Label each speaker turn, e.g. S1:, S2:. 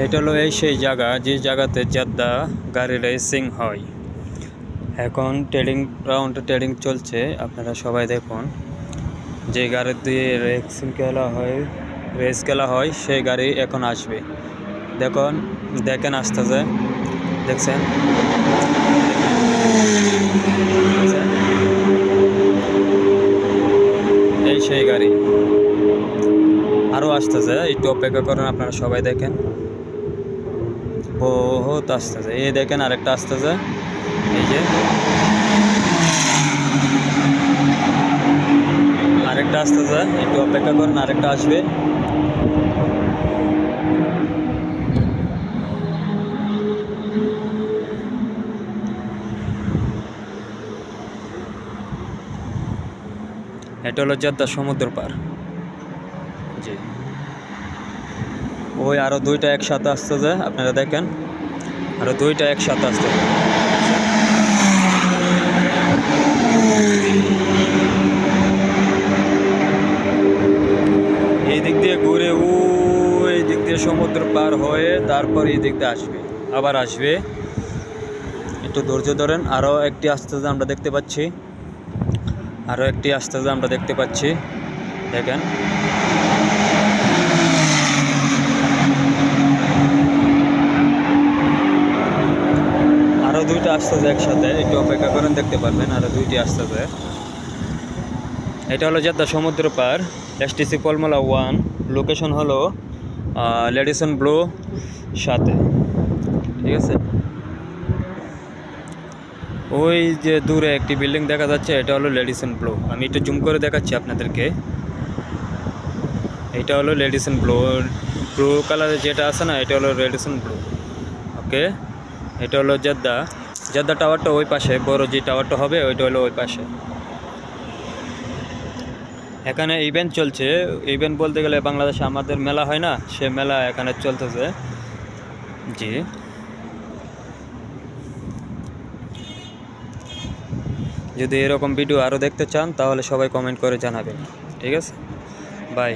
S1: এটা হলো সেই জায়গা যে জায়গাতে জেদ্দা গাড়ি রেসিং হয়। এখন ট্রেডিং চলছে, আপনারা সবাই দেখুন। যে গাড়ি দিয়ে রেস খেলা হয় সেই গাড়ি এখন আসবে। দেখেন আসতেছে, দেখছেন? এই সেই গাড়ি আরও আসতেছে, একটু অপেক্ষা করেন, আপনারা সবাই দেখেন। বহুত আসতেছে, এই দেখেন আরেকটা আসতেছে, এই যে আরেকটা আসতেছে, একটু অপেক্ষা করেন, আরেকটা আসবে। এটা হলো জেদ্দা সমুদ্র পার। জি, ওই আরো দুইটা একসাথে আসতেছে, আপনারা দেখেন, আরো দুইটা একসাথে আসতেছে। এই দিক দিয়ে ঘুরে এই দিক দিয়ে সমুদ্র পার হয়ে তারপর এই দিক দিয়ে আসবে, আবার আসবে। একটু ধৈর্য ধরেন, আরও একটি আসতেছে আমরা দেখতে পাচ্ছি, আরও একটি আসতেছে আমরা দেখতে পাচ্ছি, দেখেন। আরও দুইটা আসতেছে একসাথে, একটু অপেক্ষা করেন, দেখতে পারবেন আরও দুইটি আসতেছে। এটা হলো জেদ্দা সমুদ্র পার, এসটিসি ফর্মুলা 1। লোকেশন হলো লেডিসন ব্লু সাথে, ঠিক আছে? ওই যে দূরে একটি বিল্ডিং দেখা যাচ্ছে, এটা হলো লেডিসন ব্লু। আমি একটু জুম করে দেখাচ্ছি আপনাদেরকে। এটা হলো লেডিসন ব্লু, ব্লু কালারের যেটা আছে না, এটা হলো লেডিসন ব্লু। ওকে, এটা হলো জেদ্দা টাওয়ারটা ওই পাশে, বড় যে টাওয়ারটা হবে ওইটা হলো ওই পাশে। এখানে ইভেন্ট চলছে, ইভেন্ট বলতে গেলে বাংলাদেশে আমাদের মেলা হয় না, সে মেলা এখানে চলতেছে। জি, যদি এরকম ভিডিও আরও দেখতে চান তাহলে সবাই কমেন্ট করে জানাবেন, ঠিক আছে? বাই।